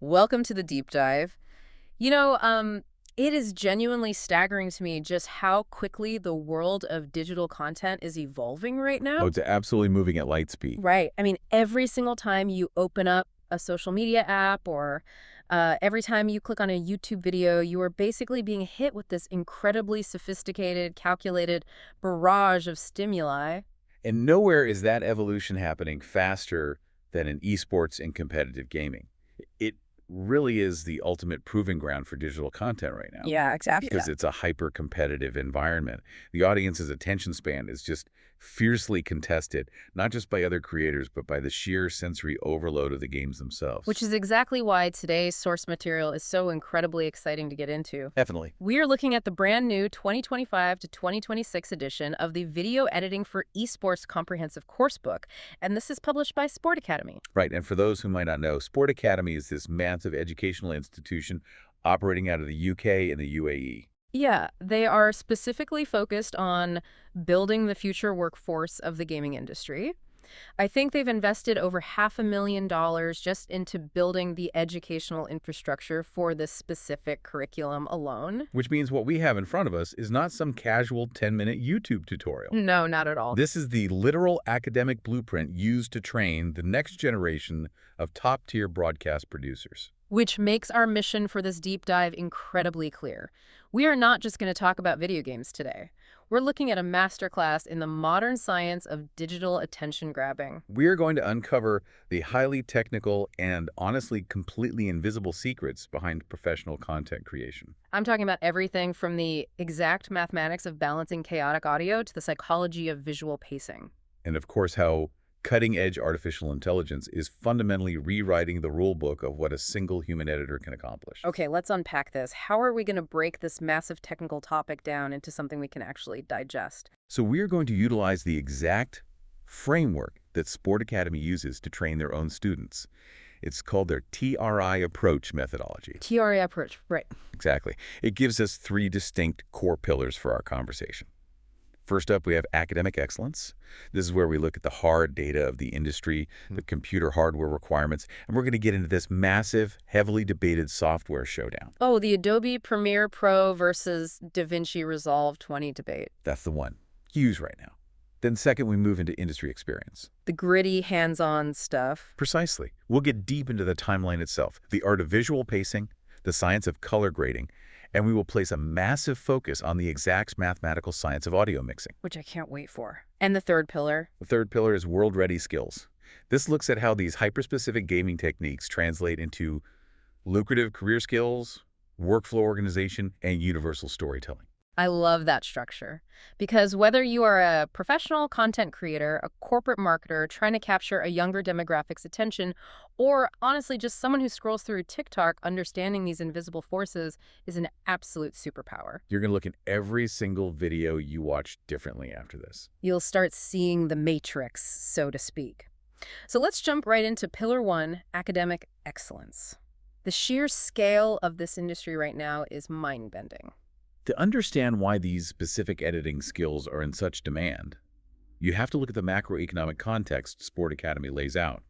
Welcome to the deep dive. You know, it is genuinely staggering to me just how quickly the world of digital content is evolving right Oh, now. it's absolutely moving at light speed. Right. I mean, every single time you open up a social media app or every time you click on a YouTube video, you are basically being hit with this incredibly sophisticated, calculated barrage of stimuli. And nowhere is that evolution happening faster than in esports and competitive gaming. It really is the ultimate proving ground for digital content right now Yeah, exactly. because it's a hyper-competitive environment. The audience's attention span is just fiercely contested, not just by other creators, but by the sheer sensory overload of the games themselves. Which is exactly why today's source material is so incredibly exciting to get into. Definitely. We are looking at the brand new 2025 to 2026 edition of the Video Editing for Esports Comprehensive Coursebook, and this is published by Sport Academy. Right, and for those who might not know, Sport Academy is this massive educational institution operating out of the UK and the UAE. Yeah, they are specifically focused on building the future workforce of the gaming industry. I think they've invested over $500,000 just into building the educational infrastructure for this specific curriculum alone. Which means what we have in front of us is not some casual 10-minute YouTube tutorial. No, not at all. This is the literal academic blueprint used to train the next generation of top-tier broadcast producers. Which makes our mission for this deep dive incredibly clear. We are not just going to talk about video games today. We're looking at a masterclass in the modern science of digital attention grabbing. We're going to uncover the highly technical and honestly completely invisible secrets behind professional content creation. I'm talking about everything from the exact mathematics of balancing chaotic audio to the psychology of visual pacing. And of course, how cutting-edge artificial intelligence is fundamentally rewriting the rulebook of what a single human editor can accomplish. Okay, let's unpack this. How are we going to break this massive technical topic down into something we can actually digest? So we're going to utilize the exact framework that Sport Academy uses to train their own students. It's called their TRI approach methodology. TRA approach, right. Exactly. It gives us three distinct core pillars for our conversation. First up, we have academic excellence. This is where we look at the hard data of the industry, the computer hardware requirements, and we're going to get into this massive, heavily debated software showdown. Oh, the Adobe Premiere Pro versus DaVinci Resolve 20 debate. That's the one. Huge right now. Then second, we move into industry experience. The gritty, hands-on stuff. Precisely. We'll get deep into the timeline itself, the art of visual pacing, the science of color grading, and we will place a massive focus on the exact mathematical science of audio mixing. Which I can't wait for. And the third pillar? The third pillar is world-ready skills. This looks at how these hyper-specific gaming techniques translate into lucrative career skills, workflow organization, and universal storytelling. I love that structure. Because whether you are a professional content creator, a corporate marketer trying to capture a younger demographic's attention, or honestly just someone who scrolls through TikTok, understanding these invisible forces is an absolute superpower. You're going to look at every single video you watch differently after this. You'll start seeing the matrix, so to speak. So let's jump right into Pillar 1, academic excellence. The sheer scale of this industry right now is mind-bending. To understand why these specific editing skills are in such demand, you have to look at the macroeconomic context Sport Academy lays out.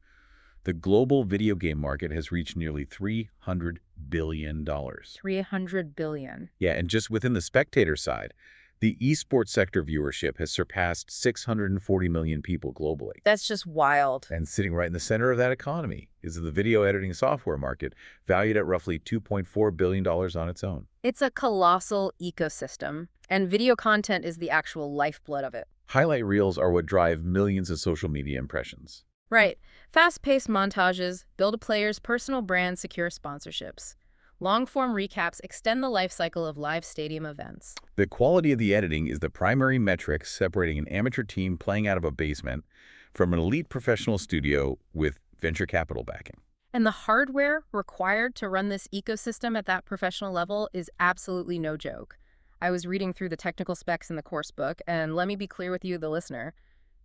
The global video game market has reached nearly $300 billion. $300 billion. Yeah, and just within the spectator side, the esports sector viewership has surpassed 640 million people globally. That's just wild. And sitting right in the center of that economy is the video editing software market, valued at roughly $2.4 billion on its own. It's a colossal ecosystem, and video content is the actual lifeblood of it. Highlight reels are what drive millions of social media impressions. Right. Fast-paced montages build a player's personal brand, secure sponsorships. Long-form recaps extend the life cycle of live stadium events. The quality of the editing is the primary metric separating an amateur team playing out of a basement from an elite professional studio with venture capital backing. And the hardware required to run this ecosystem at that professional level is absolutely no joke. I was reading through the technical specs in the course book, and let me be clear with you, the listener.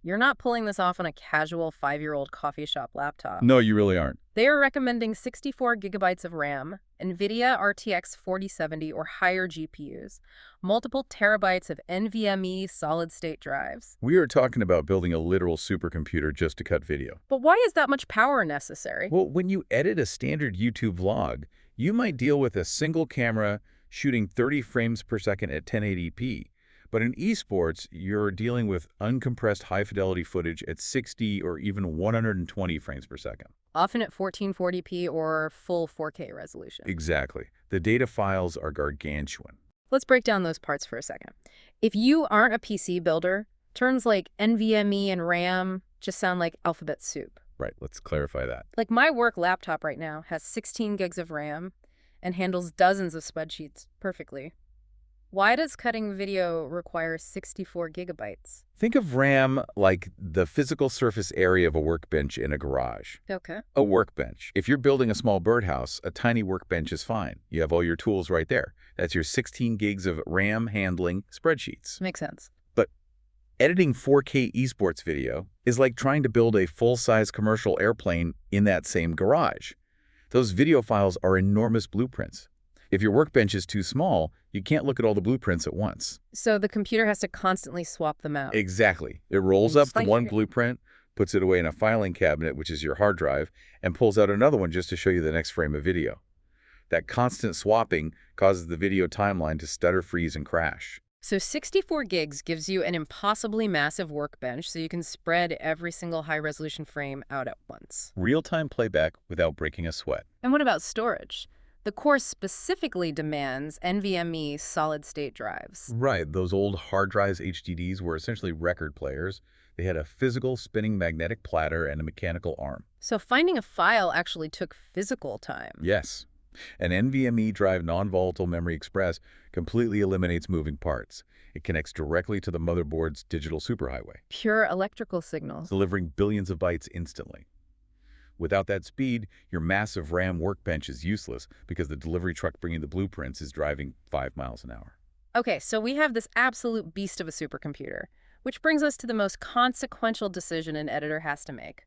You're not pulling this off on a casual 5-year-old coffee shop laptop. No, you really aren't. They are recommending 64 gigabytes of RAM, NVIDIA RTX 4070 or higher GPUs, multiple terabytes of NVMe solid-state drives. We are talking about building a literal supercomputer just to cut video. But why is that much power necessary? Well, when you edit a standard YouTube vlog, you might deal with a single camera shooting 30 frames per second at 1080p. But in esports, you're dealing with uncompressed high-fidelity footage at 60 or even 120 frames per second. Often at 1440p or full 4K resolution. Exactly. The data files are gargantuan. Let's break down those parts for a second. If you aren't a PC builder, terms like NVMe and RAM just sound like alphabet soup. Right, let's clarify that. Like my work laptop right now has 16 gigs of RAM and handles dozens of spreadsheets perfectly. Why does cutting video require 64 gigabytes? Think of RAM like the physical surface area of a workbench in a garage. Okay. A workbench. If you're building a small birdhouse, a tiny workbench is fine. You have all your tools right there. That's your 16 gigs of RAM handling spreadsheets. Makes sense. But editing 4K esports video is like trying to build a full-size commercial airplane in that same garage. Those video files are enormous blueprints. If your workbench is too small, you can't look at all the blueprints at once. So the computer has to constantly swap them out. Exactly. It rolls up the one blueprint, puts it away in a filing cabinet, which is your hard drive, and pulls out another one just to show you the next frame of video. That constant swapping causes the video timeline to stutter, freeze, and crash. So 64 gigs gives you an impossibly massive workbench so you can spread every single high-resolution frame out at once. Real-time playback without breaking a sweat. And what about storage? The course specifically demands NVMe solid-state drives. Right. Those old hard drives, HDDs, were essentially record players. They had a physical spinning magnetic platter and a mechanical arm. So finding a file actually took physical time. Yes. An NVMe drive non-volatile memory express completely eliminates moving parts. It connects directly to the motherboard's digital superhighway, Pure electrical signals. delivering billions of bytes instantly. Without that speed, your massive RAM workbench is useless because the delivery truck bringing the blueprints is driving 5 miles an hour. Okay, so we have this absolute beast of a supercomputer, which brings us to the most consequential decision an editor has to make.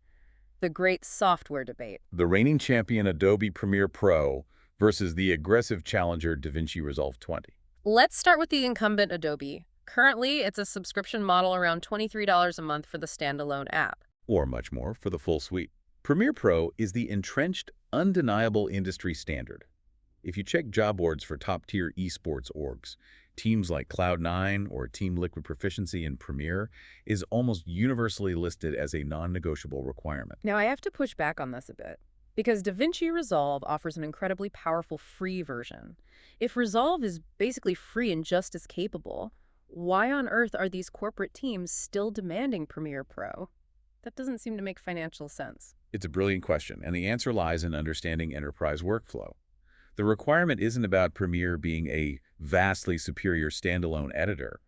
The great software debate. The reigning champion Adobe Premiere Pro versus the aggressive challenger DaVinci Resolve 20. Let's start with the incumbent Adobe. Currently, it's a subscription model around $23 a month for the standalone app. Or much more for the full suite. Premiere Pro is the entrenched, undeniable industry standard. If you check job boards for top-tier esports orgs, teams like Cloud9 or Team Liquid Proficiency in Premiere is almost universally listed as a non-negotiable requirement. Now, I have to push back on this a bit, because DaVinci Resolve offers an incredibly powerful free version. If Resolve is basically free and just as capable, why on earth are these corporate teams still demanding Premiere Pro? That doesn't seem to make financial sense. It's a brilliant question, and the answer lies in understanding enterprise workflow. The requirement isn't about Premiere being a vastly superior standalone editor.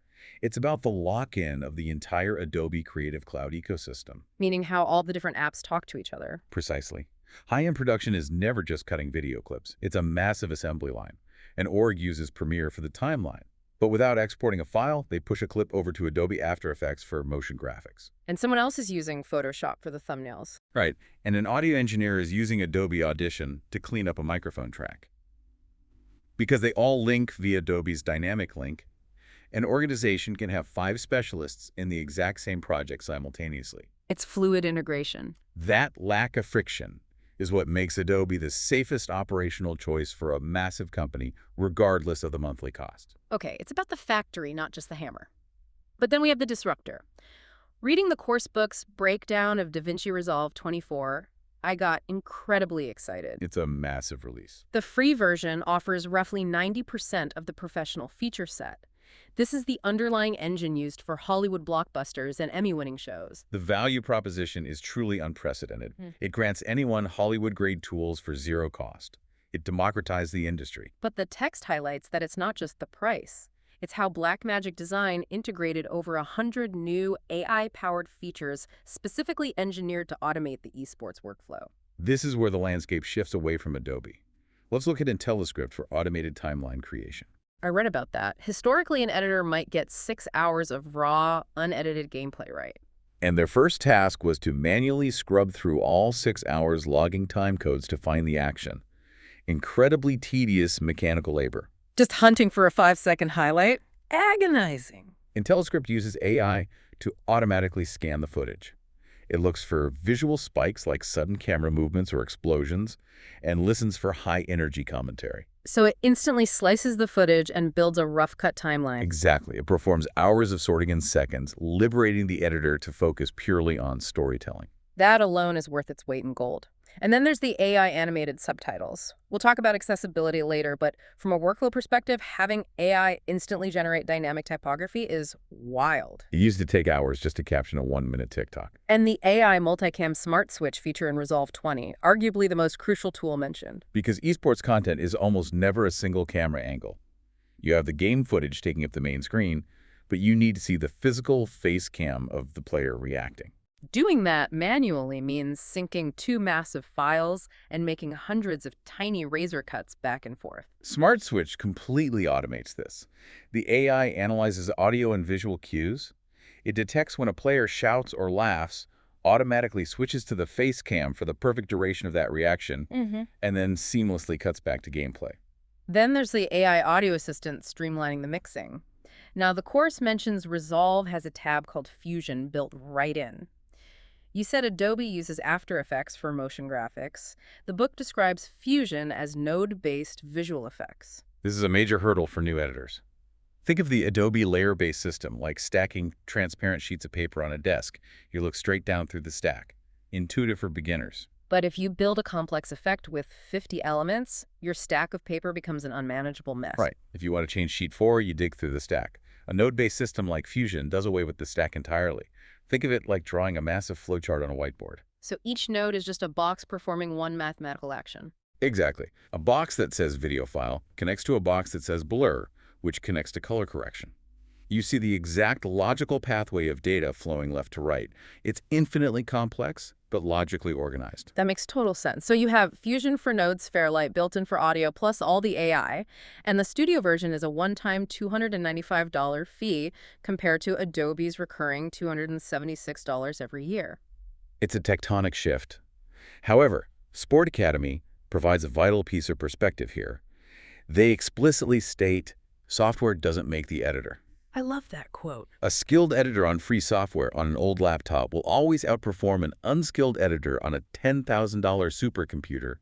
It's about the lock-in of the entire Adobe Creative Cloud ecosystem. Meaning how all the different apps talk to each other. Precisely. High-end production is never just cutting video clips. It's a massive assembly line. An org uses Premiere for the timeline. But without exporting a file, they push a clip over to Adobe After Effects for motion graphics. And someone else is using Photoshop for the thumbnails. Right, and an audio engineer is using Adobe Audition to clean up a microphone track. Because they all link via Adobe's dynamic link, an organization can have 5 specialists in the exact same project simultaneously. It's fluid integration. That lack of friction is what makes Adobe the safest operational choice for a massive company, regardless of the monthly cost. Okay, it's about the factory, not just the hammer. But then we have the disruptor. Reading the course book's breakdown of DaVinci Resolve 24, I got incredibly excited. It's a massive release. The free version offers roughly 90% of the professional feature set. This is the underlying engine used for Hollywood blockbusters and Emmy-winning shows. The value proposition is truly unprecedented. It grants anyone Hollywood-grade tools for zero cost. It democratized the industry. But the text highlights that it's not just the price. It's how Blackmagic Design integrated over 100 new AI-powered features specifically engineered to automate the esports workflow. This is where the landscape shifts away from Adobe. Let's look at IntelliScript for automated timeline creation. I read about that. Historically, an editor might get 6 hours of raw, unedited gameplay right. And their first task was to manually scrub through all 6 hours logging time codes to find the action. Incredibly tedious mechanical labor. Just hunting for a 5-second highlight? Agonizing. IntelliScript uses AI to automatically scan the footage. It looks for visual spikes like sudden camera movements or explosions, and listens for high-energy commentary. So it instantly slices the footage and builds a rough-cut timeline. Exactly. It performs hours of sorting in seconds, liberating the editor to focus purely on storytelling. That alone is worth its weight in gold. And then there's the AI animated subtitles. We'll talk about accessibility later, but from a workflow perspective, having AI instantly generate dynamic typography is wild. It used to take hours just to caption a 1-minute TikTok. And the AI multicam smart switch feature in Resolve 20, arguably the most crucial tool mentioned. Because esports content is almost never a single camera angle. You have the game footage taking up the main screen, but you need to see the physical face cam of the player reacting. Doing that manually means syncing 2 massive files and making hundreds of tiny razor cuts back and forth. Smart Switch completely automates this. The AI analyzes audio and visual cues. It detects when a player shouts or laughs, automatically switches to the face cam for the perfect duration of that reaction, and then seamlessly cuts back to gameplay. Then there's the AI audio assistant streamlining the mixing. Now, the course mentions Resolve has a tab called Fusion built right in. You said Adobe uses After Effects for motion graphics. The book describes Fusion as node-based visual effects. This is a major hurdle for new editors. Think of the Adobe layer-based system like stacking transparent sheets of paper on a desk. You look straight down through the stack. Intuitive for beginners. But if you build a complex effect with 50 elements, your stack of paper becomes an unmanageable mess. Right. If you want to change sheet 4, you dig through the stack. A node-based system like Fusion does away with the stack entirely. Think of it like drawing a massive flowchart on a whiteboard. So each node is just a box performing one mathematical action. Exactly. A box that says video file connects to a box that says blur, which connects to color correction. You see the exact logical pathway of data flowing left to right. It's infinitely complex, but logically organized. That makes total sense. So you have Fusion for Nodes Fairlight built in for audio plus all the AI, and the studio version is a one-time $295 fee compared to Adobe's recurring $276 every year. It's a tectonic shift. However, Sport Academy provides a vital piece of perspective here. They explicitly state, software doesn't make the editor. I love that quote. A skilled editor on free software on an old laptop will always outperform an unskilled editor on a $10,000 supercomputer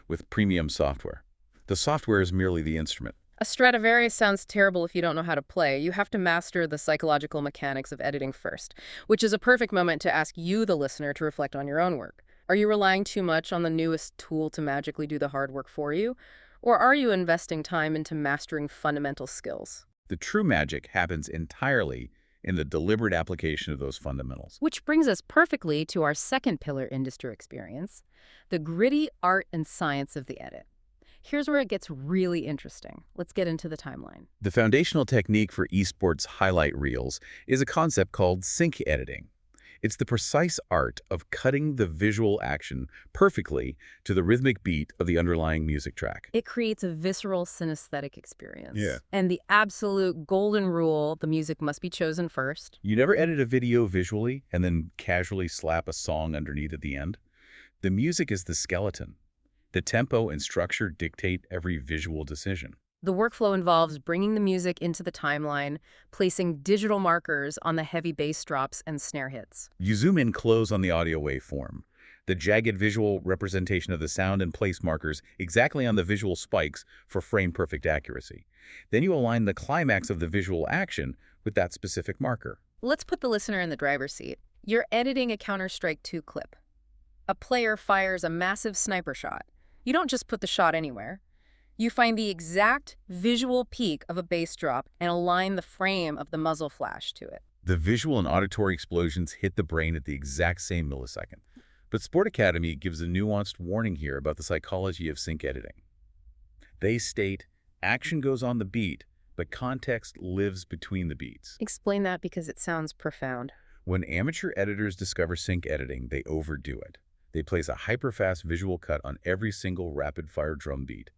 with premium software. The software is merely the instrument. A Stradivarius sounds terrible if you don't know how to play. You have to master the psychological mechanics of editing first, which is a perfect moment to ask you, the listener, to reflect on your own work. Are you relying too much on the newest tool to magically do the hard work for you? Or are you investing time into mastering fundamental skills? The true magic happens entirely in the deliberate application of those fundamentals. Which brings us perfectly to our second pillar industry experience, the gritty art and science of the edit. Here's where it gets really interesting. Let's get into the timeline. The foundational technique for esports highlight reels is a concept called sync editing. It's the precise art of cutting the visual action perfectly to the rhythmic beat of the underlying music track. It creates a visceral synesthetic experience. Yeah. And the absolute golden rule, the music must be chosen first. You never edit a video visually and then casually slap a song underneath at the end. The music is the skeleton. The tempo and structure dictate every visual decision. The workflow involves bringing the music into the timeline, placing digital markers on the heavy bass drops and snare hits. You zoom in close on the audio waveform, the jagged visual representation of the sound, and place markers exactly on the visual spikes for frame-perfect accuracy. Then you align the climax of the visual action with that specific marker. Let's put the listener in the driver's seat. You're editing a Counter-Strike 2 clip. A player fires a massive sniper shot. You don't just put the shot anywhere. You find the exact visual peak of a bass drop and align the frame of the muzzle flash to it. The visual and auditory explosions hit the brain at the exact same millisecond. But Sport Academy gives a nuanced warning here about the psychology of sync editing. They state, action goes on the beat, but context lives between the beats. Explain that because it sounds profound. When amateur editors discover sync editing, they overdo it. They place a hyper-fast visual cut on every single rapid-fire drum beat.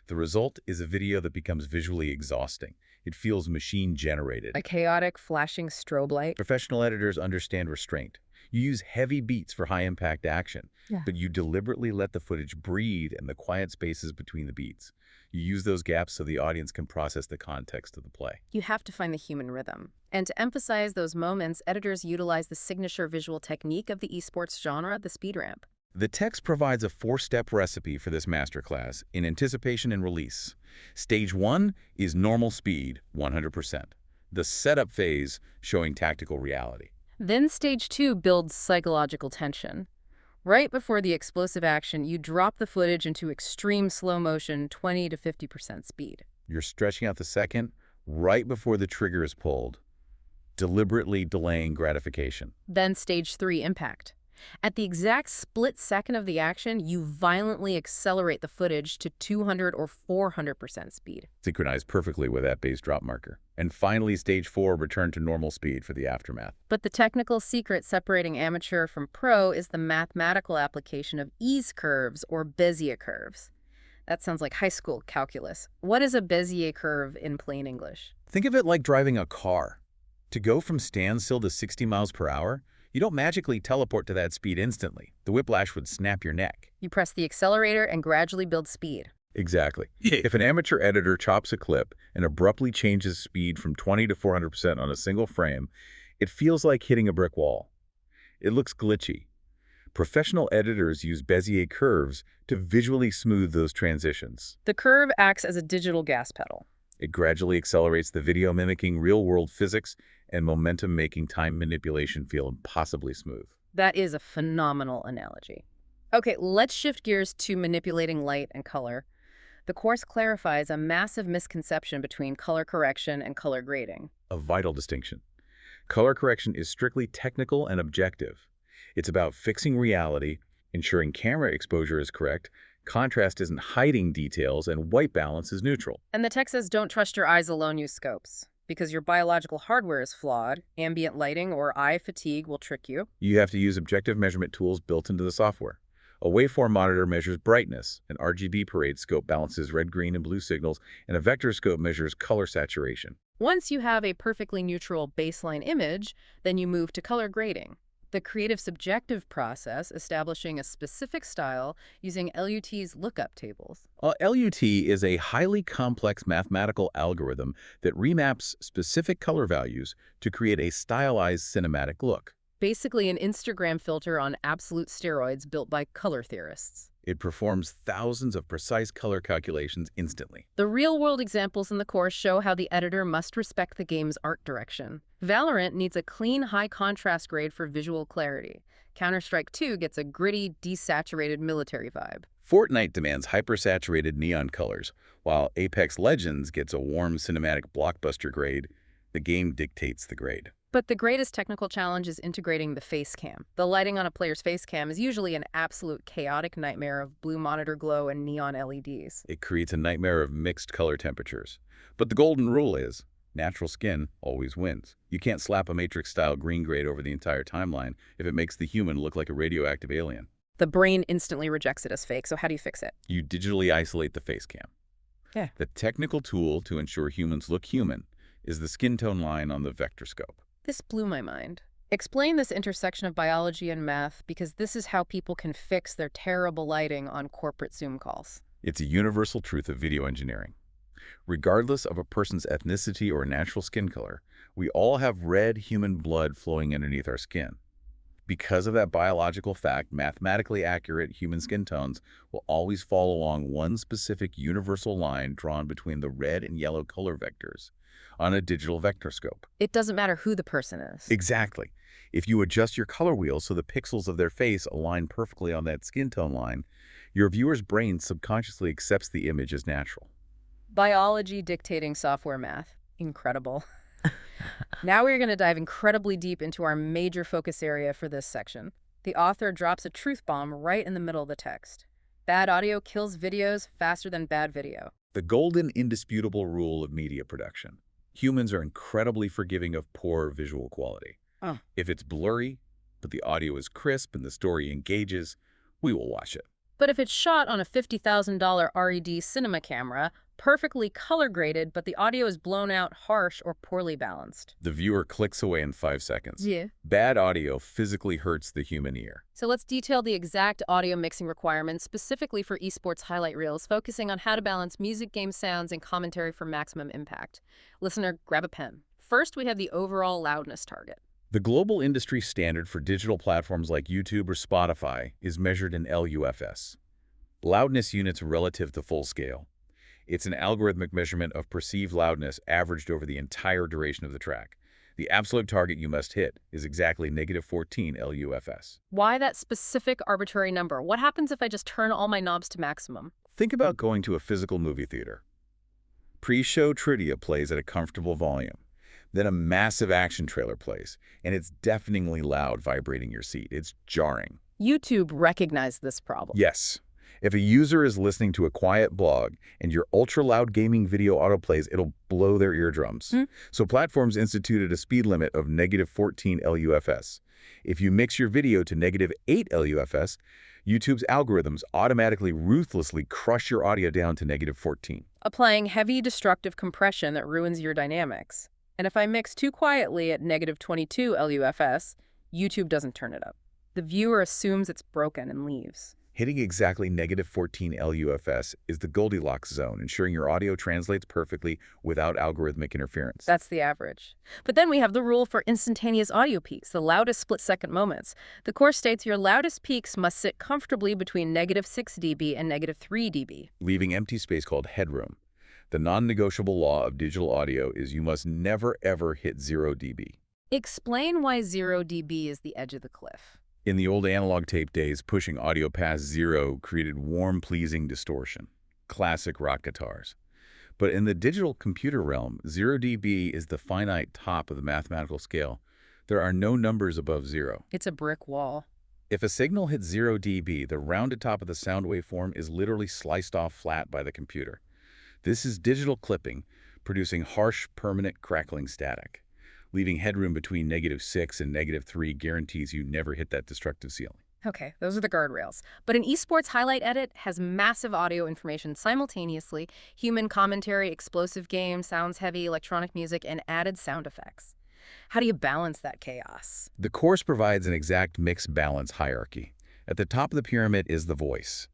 The result is a video that becomes visually exhausting. It feels machine-generated. A chaotic, flashing strobe light. Professional editors understand restraint. You use heavy beats for high-impact action, Yeah. but you deliberately let the footage breathe in the quiet spaces between the beats. You use those gaps so the audience can process the context of the play. You have to find the human rhythm. And to emphasize those moments, editors utilize the signature visual technique of the esports genre, the speed ramp. The text provides a four-step recipe for this masterclass in anticipation and release. Stage 1 is normal speed, 100%. The setup phase showing tactical reality. Then stage 2 builds psychological tension. Right before the explosive action, you drop the footage into extreme slow motion, 20 to 50% speed. You're stretching out the second right before the trigger is pulled, deliberately delaying gratification. Then stage 3, impact. At the exact split second of the action, you violently accelerate the footage to 200 or 400% speed. Synchronized perfectly with that base drop marker. And finally, stage 4, return to normal speed for the aftermath. But the technical secret separating amateur from pro is the mathematical application of ease curves or Bezier curves. That sounds like high school calculus. What is a Bezier curve in plain English? Think of it like driving a car. To go from standstill to 60 miles per hour, you don't magically teleport to that speed instantly. The whiplash would snap your neck. You press the accelerator and gradually build speed. Exactly. If an amateur editor chops a clip and abruptly changes speed from 20 to 400% on a single frame, it feels like hitting a brick wall. It looks glitchy. Professional editors use Bezier curves to visually smooth those transitions. The curve acts as a digital gas pedal. It gradually accelerates the video, mimicking real-world physics and momentum, making time manipulation feel impossibly smooth. That is a phenomenal analogy. Okay, let's shift gears to manipulating light and color. The course clarifies a massive misconception between color correction and color grading. A vital distinction. Color correction is strictly technical and objective. It's about fixing reality, ensuring camera exposure is correct, contrast isn't hiding details, and white balance is neutral. And the text says don't trust your eyes alone, use scopes. Because your biological hardware is flawed, ambient lighting or eye fatigue will trick you. You have to use objective measurement tools built into the software. A waveform monitor measures brightness, an RGB parade scope balances red, green, and blue signals, and a vector scope measures color saturation. Once you have a perfectly neutral baseline image, then you move to color grading. The creative subjective process establishing a specific style using LUT's lookup tables. LUT is a highly complex mathematical algorithm that remaps specific color values to create a stylized cinematic look. Basically an Instagram filter on absolute steroids built by color theorists. It performs thousands of precise color calculations instantly. The real-world examples in the course show how the editor must respect the game's art direction. Valorant needs a clean, high-contrast grade for visual clarity. Counter-Strike 2 gets a gritty, desaturated military vibe. Fortnite demands hyper-saturated neon colors, while Apex Legends gets a warm cinematic blockbuster grade. The game dictates the grade. But the greatest technical challenge is integrating the face cam. The lighting on a player's face cam is usually an absolute chaotic nightmare of blue monitor glow and neon LEDs. It creates a nightmare of mixed color temperatures. But the golden rule is, natural skin always wins. You can't slap a Matrix-style green grade over the entire timeline if it makes the human look like a radioactive alien. The brain instantly rejects it as fake, so how do you fix it? You digitally isolate the face cam. Yeah. The technical tool to ensure humans look human is the skin tone line on the vector scope. This blew my mind. Explain this intersection of biology and math, because this is how people can fix their terrible lighting on corporate Zoom calls. It's a universal truth of video engineering. Regardless of a person's ethnicity or natural skin color, we all have red human blood flowing underneath our skin. Because of that biological fact, mathematically accurate human skin tones will always fall along one specific universal line drawn between the red and yellow color vectors on a digital vector scope. It doesn't matter who the person is. Exactly. If you adjust your color wheel so the pixels of their face align perfectly on that skin tone line, your viewer's brain subconsciously accepts the image as natural. Biology dictating software math. Incredible. Now we're going to dive incredibly deep into our major focus area for this section. The author drops a truth bomb right in the middle of the text. Bad audio kills videos faster than bad video. The golden, indisputable rule of media production. Humans are incredibly forgiving of poor visual quality. If it's blurry, but the audio is crisp and the story engages, we will watch it. But if it's shot on a $50,000 RED cinema camera, perfectly color graded, but the audio is blown out, harsh, or poorly balanced. The viewer clicks away in 5 seconds. Yeah. Bad audio physically hurts the human ear. So let's detail the exact audio mixing requirements specifically for esports highlight reels, focusing on how to balance music, game sounds, and commentary for maximum impact. Listener, grab a pen. First, we have the overall loudness target. The global industry standard for digital platforms like YouTube or Spotify is measured in LUFS, loudness units relative to full scale. It's an algorithmic measurement of perceived loudness averaged over the entire duration of the track. The absolute target you must hit is exactly -14 LUFS. Why that specific arbitrary number? What happens if I just turn all my knobs to maximum? Think about going to a physical movie theater. Pre-show trivia plays at a comfortable volume. Then a massive action trailer plays, and it's deafeningly loud, vibrating your seat. It's jarring. YouTube recognized this problem. Yes. If a user is listening to a quiet blog and your ultra-loud gaming video autoplays, it'll blow their eardrums. So platforms instituted a speed limit of -14 LUFS. If you mix your video to -8 LUFS, YouTube's algorithms automatically ruthlessly crush your audio down to -14. Applying heavy destructive compression that ruins your dynamics. And if I mix too quietly at -22 LUFS, YouTube doesn't turn it up. The viewer assumes it's broken and leaves. Hitting exactly -14 LUFS is the Goldilocks zone, ensuring your audio translates perfectly without algorithmic interference. That's the average. But then we have the rule for instantaneous audio peaks, the loudest split-second moments. The course states your loudest peaks must sit comfortably between -6 dB and -3 dB. Leaving empty space called headroom. The non-negotiable law of digital audio is you must never ever hit 0 dB. Explain why 0 dB is the edge of the cliff. In the old analog tape days, pushing audio past 0 created warm, pleasing distortion. Classic rock guitars. But in the digital computer realm, 0 dB is the finite top of the mathematical scale. There are no numbers above 0. It's a brick wall. If a signal hits 0 dB, the rounded top of the sound waveform is literally sliced off flat by the computer. This is digital clipping, producing harsh, permanent crackling static. Leaving headroom between -6 and -3 guarantees you never hit that destructive ceiling. Okay, those are the guardrails. But an esports highlight edit has massive audio information simultaneously, human commentary, explosive game, sounds heavy, electronic music, and added sound effects. How do you balance that chaos? The course provides an exact mix balance hierarchy. At the top of the pyramid is the voice.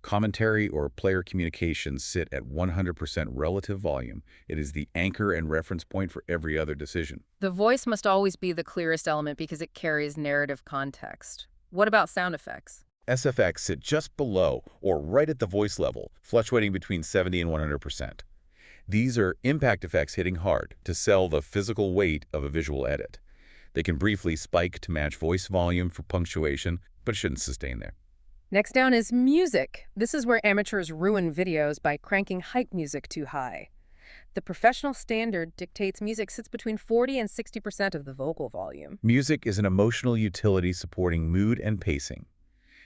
Commentary or player communications sit at 100% relative volume. It is the anchor and reference point for every other decision. The voice must always be the clearest element because it carries narrative context. What about sound effects? SFX sit just below or right at the voice level, fluctuating between 70 and 100%. These are impact effects hitting hard to sell the physical weight of a visual edit. They can briefly spike to match voice volume for punctuation, but shouldn't sustain there. Next down is music. This is where amateurs ruin videos by cranking hype music too high. The professional standard dictates music sits between 40 and 60% of the vocal volume. Music is an emotional utility supporting mood and pacing.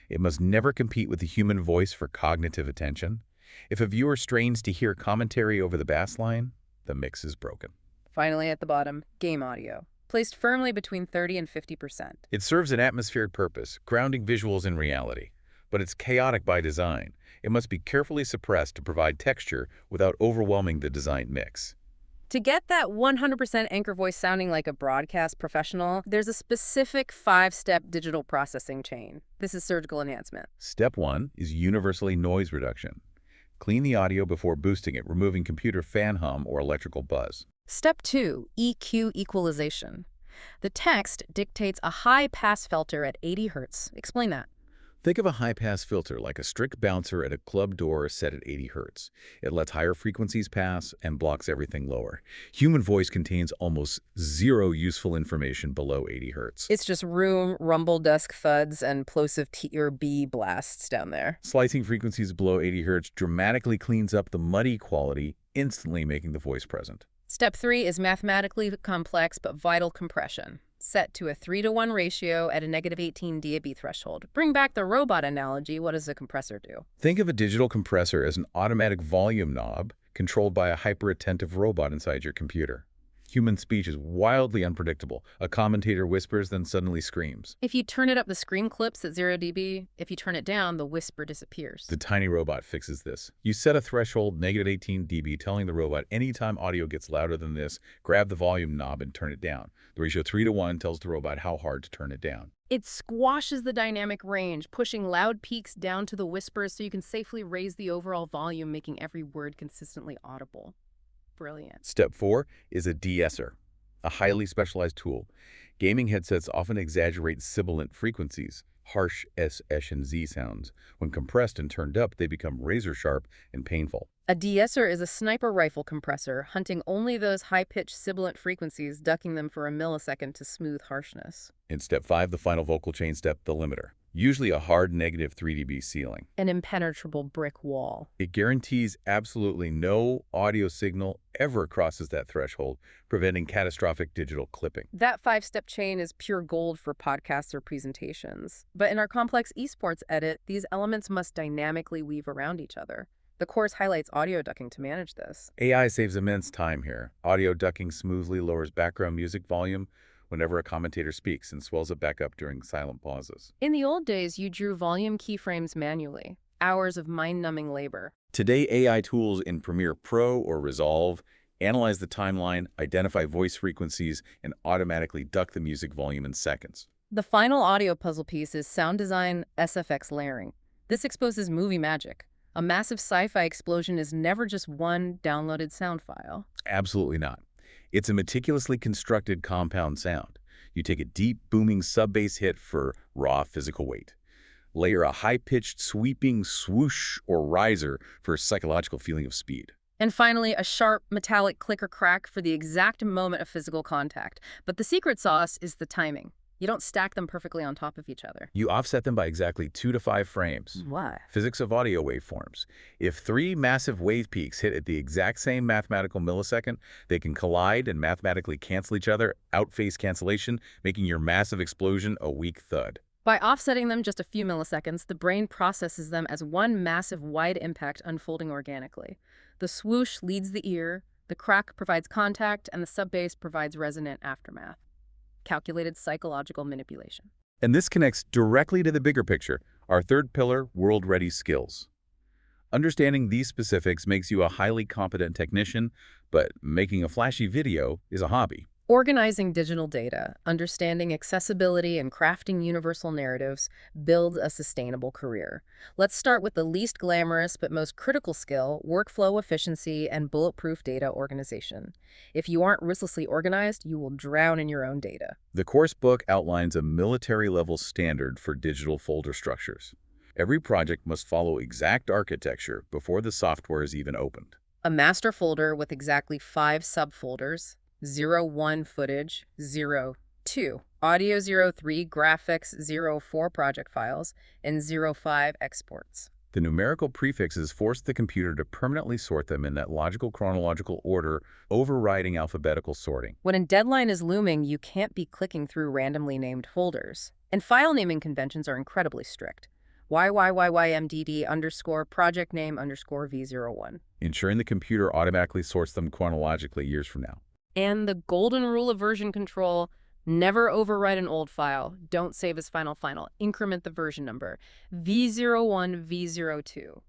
It must never compete with the human voice for cognitive attention. If a viewer strains to hear commentary over the bass line, the mix is broken. Finally, at the bottom, game audio, placed firmly between 30 and 50%. It serves an atmospheric purpose, grounding visuals in reality. But it's chaotic by design. It must be carefully suppressed to provide texture without overwhelming the design mix. To get that 100% anchor voice sounding like a broadcast professional, there's a specific 5-step digital processing chain. This is surgical enhancement. Step 1 is universally noise reduction. Clean the audio before boosting it, removing computer fan hum or electrical buzz. Step 2, EQ equalization. The text dictates a high-pass filter at 80 Hz. Explain that. Think of a high-pass filter like a strict bouncer at a club door set at 80 Hz. It lets higher frequencies pass and blocks everything lower. Human voice contains almost zero useful information below 80 Hz. It's just room, rumble, dusk thuds, and plosive T or B blasts down there. Slicing frequencies below 80 Hz dramatically cleans up the muddy quality, instantly making the voice present. Step 3 is mathematically complex but vital compression. Set to a 3-to-1 ratio at a -18 dB threshold. Bring back the robot analogy. What does a compressor do? Think of a digital compressor as an automatic volume knob controlled by a hyper-attentive robot inside your computer. Human speech is wildly unpredictable. A commentator whispers, then suddenly screams. If you turn it up, the scream clips at 0 dB. If you turn it down, the whisper disappears. The tiny robot fixes this. You set a threshold, -18 dB, telling the robot anytime audio gets louder than this, grab the volume knob and turn it down. The ratio 3:1 tells the robot how hard to turn it down. It squashes the dynamic range, pushing loud peaks down to the whispers so you can safely raise the overall volume, making every word consistently audible. Brilliant. Step 4 is a de-esser, a highly specialized tool. Gaming headsets often exaggerate sibilant frequencies, harsh S, Sh, and Z sounds. When compressed and turned up, they become razor-sharp and painful. A de-esser is a sniper rifle compressor, hunting only those high-pitched sibilant frequencies, ducking them for a millisecond to smooth harshness. In step 5, the final vocal chain step, the limiter. Usually a hard -3 dB ceiling. An impenetrable brick wall. It guarantees absolutely no audio signal ever crosses that threshold, preventing catastrophic digital clipping. That 5-step chain is pure gold for podcasts or presentations. But in our complex esports edit, these elements must dynamically weave around each other. The course highlights audio ducking to manage this. AI saves immense time here. Audio ducking smoothly lowers background music volume whenever a commentator speaks and swells it back up during silent pauses. In the old days, you drew volume keyframes manually. Hours of mind-numbing labor. Today, AI tools in Premiere Pro or Resolve analyze the timeline, identify voice frequencies, and automatically duck the music volume in seconds. The final audio puzzle piece is sound design SFX layering. This exposes movie magic. A massive sci-fi explosion is never just one downloaded sound file. Absolutely not. It's a meticulously constructed compound sound. You take a deep, booming sub-bass hit for raw physical weight. Layer a high-pitched, sweeping swoosh or riser for a psychological feeling of speed. And finally, a sharp, metallic click or crack for the exact moment of physical contact. But the secret sauce is the timing. You don't stack them perfectly on top of each other. You offset them by exactly 2 to 5 frames. Why? Physics of audio waveforms. If 3 massive wave peaks hit at the exact same mathematical millisecond, they can collide and mathematically cancel each other, outphase cancellation, making your massive explosion a weak thud. By offsetting them just a few milliseconds, the brain processes them as one massive wide impact unfolding organically. The swoosh leads the ear, the crack provides contact, and the sub-bass provides resonant aftermath. Calculated psychological manipulation. And this connects directly to the bigger picture, our third pillar, world-ready skills. Understanding these specifics makes you a highly competent technician, but making a flashy video is a hobby. Organizing digital data, understanding accessibility, and crafting universal narratives builds a sustainable career. Let's start with the least glamorous but most critical skill, workflow efficiency and bulletproof data organization. If you aren't ruthlessly organized, you will drown in your own data. The course book outlines a military-level standard for digital folder structures. Every project must follow exact architecture before the software is even opened. A master folder with exactly 5 subfolders: 01 footage, 02 audio, 03 graphics, 04 project files, and 05 exports. The numerical prefixes force the computer to permanently sort them in that logical chronological order, overriding alphabetical sorting. When a deadline is looming, you can't be clicking through randomly named folders. And file naming conventions are incredibly strict. YYYYMDD underscore project name underscore V01. Ensuring the computer automatically sorts them chronologically years from now. And the golden rule of version control: never overwrite an old file. Don't save as final. Increment the version number, V01, V02.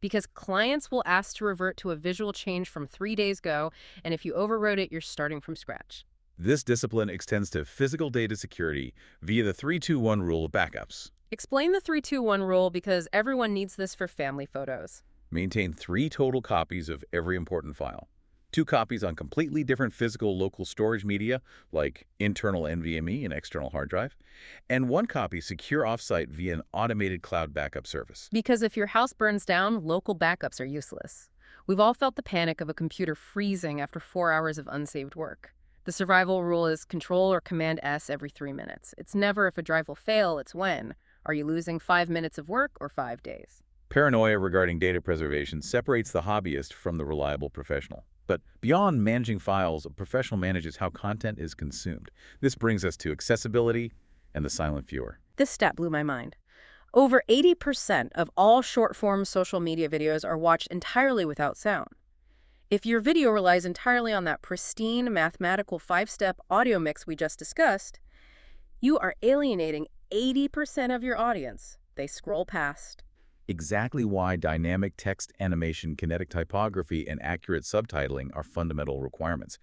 Because clients will ask to revert to a visual change from 3 days ago, and if you overwrote it, you're starting from scratch. This discipline extends to physical data security via the 3-2-1 rule of backups. Explain the 3-2-1 rule, because everyone needs this for family photos. Maintain 3 total copies of every important file. 2 copies on completely different physical local storage media, like internal NVMe and external hard drive, and 1 copy secure offsite via an automated cloud backup service. Because if your house burns down, local backups are useless. We've all felt the panic of a computer freezing after 4 hours of unsaved work. The survival rule is Control or Command S every 3 minutes. It's never if a drive will fail, it's when. Are you losing 5 minutes of work or 5 days? Paranoia regarding data preservation separates the hobbyist from the reliable professional. But beyond managing files, a professional manages how content is consumed. This brings us to accessibility and the silent viewer. This stat blew my mind. Over 80% of all short-form social media videos are watched entirely without sound. If your video relies entirely on that pristine mathematical five-step audio mix we just discussed, you are alienating 80% of your audience. They scroll past. Exactly why dynamic text animation, kinetic typography, and accurate subtitling are fundamental requirements.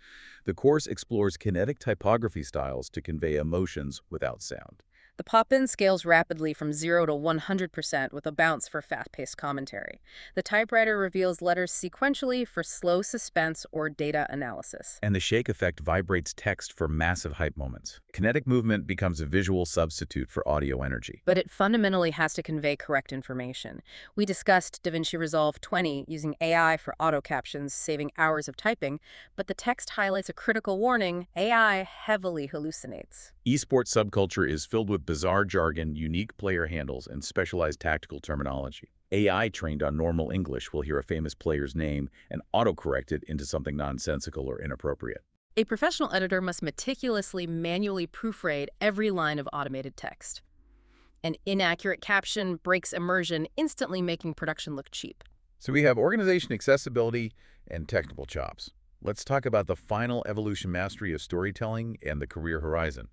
The course explores kinetic typography styles to convey emotions without sound. The pop-in scales rapidly from 0 to 100% with a bounce for fast-paced commentary. The typewriter reveals letters sequentially for slow suspense or data analysis. And the shake effect vibrates text for massive hype moments. Kinetic movement becomes a visual substitute for audio energy. But it fundamentally has to convey correct information. We discussed DaVinci Resolve 20 using AI for auto captions, saving hours of typing, but the text highlights a critical warning: AI heavily hallucinates. Esports subculture is filled with bizarre jargon, unique player handles, and specialized tactical terminology. AI trained on normal English will hear a famous player's name and autocorrect it into something nonsensical or inappropriate. A professional editor must meticulously manually proofread every line of automated text. An inaccurate caption breaks immersion, instantly making production look cheap. So we have organization, accessibility, and technical chops. Let's talk about the final evolution mastery of storytelling and the career horizon.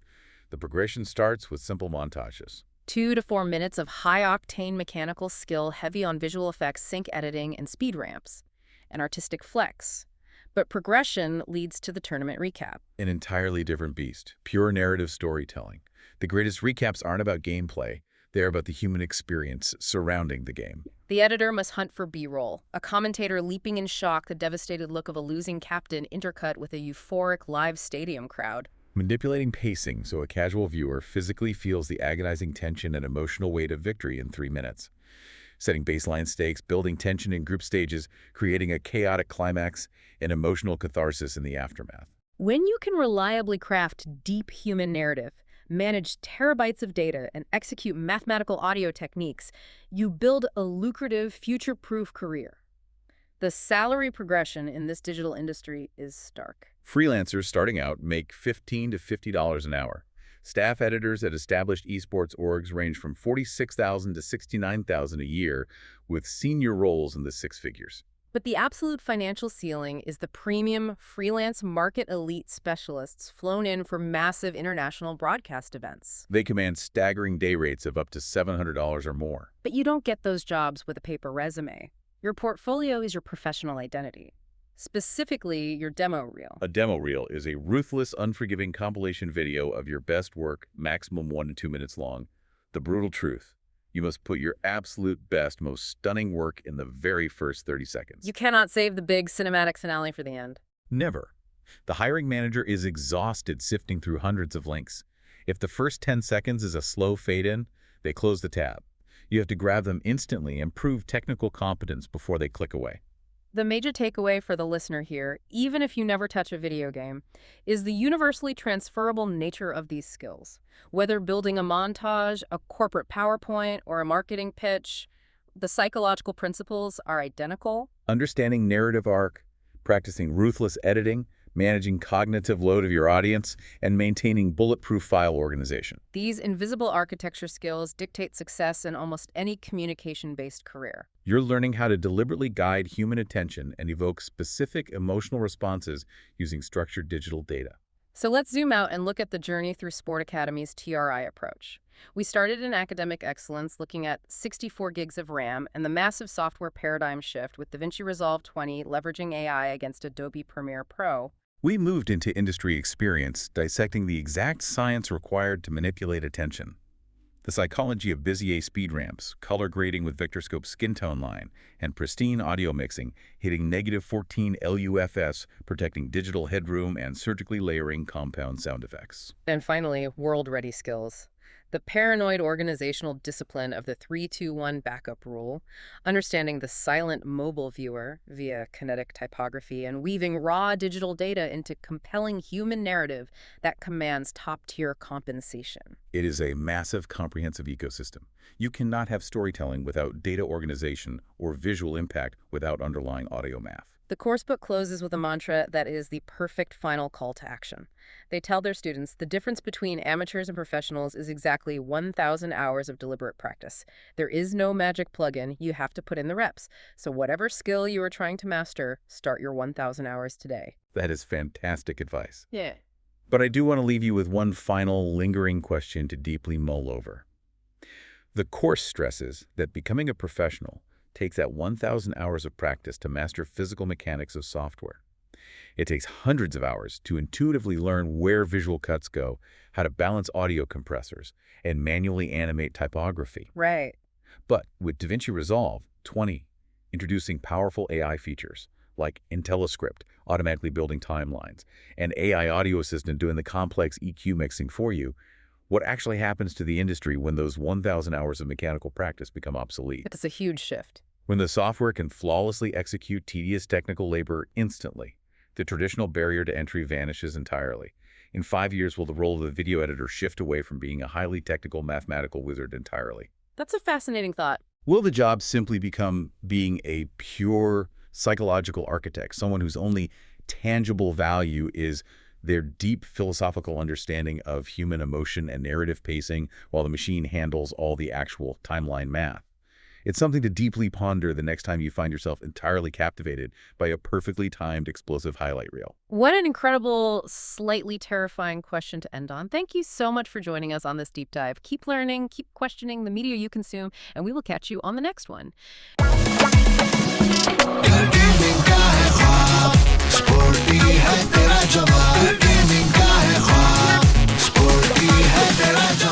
The progression starts with simple montages. 2 to 4 minutes of high-octane mechanical skill heavy on visual effects, sync editing, and speed ramps. An artistic flex. But progression leads to the tournament recap. An entirely different beast, pure narrative storytelling. The greatest recaps aren't about gameplay. They're about the human experience surrounding the game. The editor must hunt for B-roll, a commentator leaping in shock, the devastated look of a losing captain intercut with a euphoric live stadium crowd. Manipulating pacing so a casual viewer physically feels the agonizing tension and emotional weight of victory in 3 minutes. Setting baseline stakes, building tension in group stages, creating a chaotic climax, and emotional catharsis in the aftermath. When you can reliably craft deep human narrative, manage terabytes of data, and execute mathematical audio techniques, you build a lucrative, future-proof career. The salary progression in this digital industry is stark. Freelancers starting out make $15 to $50 an hour. Staff editors at established esports orgs range from $46,000 to $69,000 a year, with senior roles in the six figures. But the absolute financial ceiling is the premium freelance market elite specialists flown in for massive international broadcast events. They command staggering day rates of up to $700 or more. But you don't get those jobs with a paper resume. Your portfolio is your professional identity. Specifically, your demo reel. A demo reel is a ruthless, unforgiving compilation video of your best work, maximum 1 to 2 minutes long. The brutal truth: you must put your absolute best, most stunning work in the very first 30 seconds. You cannot save the big cinematic finale for the end. Never. The hiring manager is exhausted sifting through hundreds of links. If the first 10 seconds is a slow fade-in, they close the tab. You have to grab them instantly and prove technical competence before they click away. The major takeaway for the listener here, even if you never touch a video game, is the universally transferable nature of these skills. Whether building a montage, a corporate PowerPoint, or a marketing pitch, the psychological principles are identical. Understanding narrative arc, practicing ruthless editing, managing cognitive load of your audience, and maintaining bulletproof file organization. These invisible architecture skills dictate success in almost any communication-based career. You're learning how to deliberately guide human attention and evoke specific emotional responses using structured digital data. So let's zoom out and look at the journey through Sport Academy's TRI approach. We started in academic excellence, looking at 64 gigs of RAM and the massive software paradigm shift with DaVinci Resolve 20 leveraging AI against Adobe Premiere Pro. We moved into industry experience, dissecting the exact science required to manipulate attention. The psychology of Bezier speed ramps, color grading with VectorScope skin tone line, and pristine audio mixing, hitting -14 LUFS, protecting digital headroom and surgically layering compound sound effects. And finally, world-ready skills. The paranoid organizational discipline of the 3-2-1 backup rule, understanding the silent mobile viewer via kinetic typography, and weaving raw digital data into compelling human narrative that commands top-tier compensation. It is a massive, comprehensive ecosystem. You cannot have storytelling without data organization or visual impact without underlying audio math. The coursebook closes with a mantra that is the perfect final call to action. They tell their students the difference between amateurs and professionals is exactly 1,000 hours of deliberate practice. There is no magic plug-in, you have to put in the reps. So whatever skill you are trying to master, start your 1,000 hours today. That is fantastic advice. Yeah. But I do want to leave you with one final lingering question to deeply mull over. The course stresses that becoming a professional takes that 1,000 hours of practice to master physical mechanics of software. It takes hundreds of hours to intuitively learn where visual cuts go, how to balance audio compressors, and manually animate typography. Right. But with DaVinci Resolve 20, introducing powerful AI features like IntelliScript, automatically building timelines, and AI Audio Assistant doing the complex EQ mixing for you, what actually happens to the industry when those 1,000 hours of mechanical practice become obsolete? It's a huge shift. When the software can flawlessly execute tedious technical labor instantly, the traditional barrier to entry vanishes entirely. In 5 years, will the role of the video editor shift away from being a highly technical mathematical wizard entirely? That's a fascinating thought. Will the job simply become being a pure psychological architect, someone whose only tangible value is their deep philosophical understanding of human emotion and narrative pacing, while the machine handles all the actual timeline math? It's something to deeply ponder the next time you find yourself entirely captivated by a perfectly timed explosive highlight reel. What an incredible, slightly terrifying question to end on. Thank you so much for joining us on this deep dive. Keep learning, keep questioning the media you consume, and we will catch you on the next one. Sporty है तेरा जवाब, gaming का है ख्वाब, sporty है तेरा जवाब।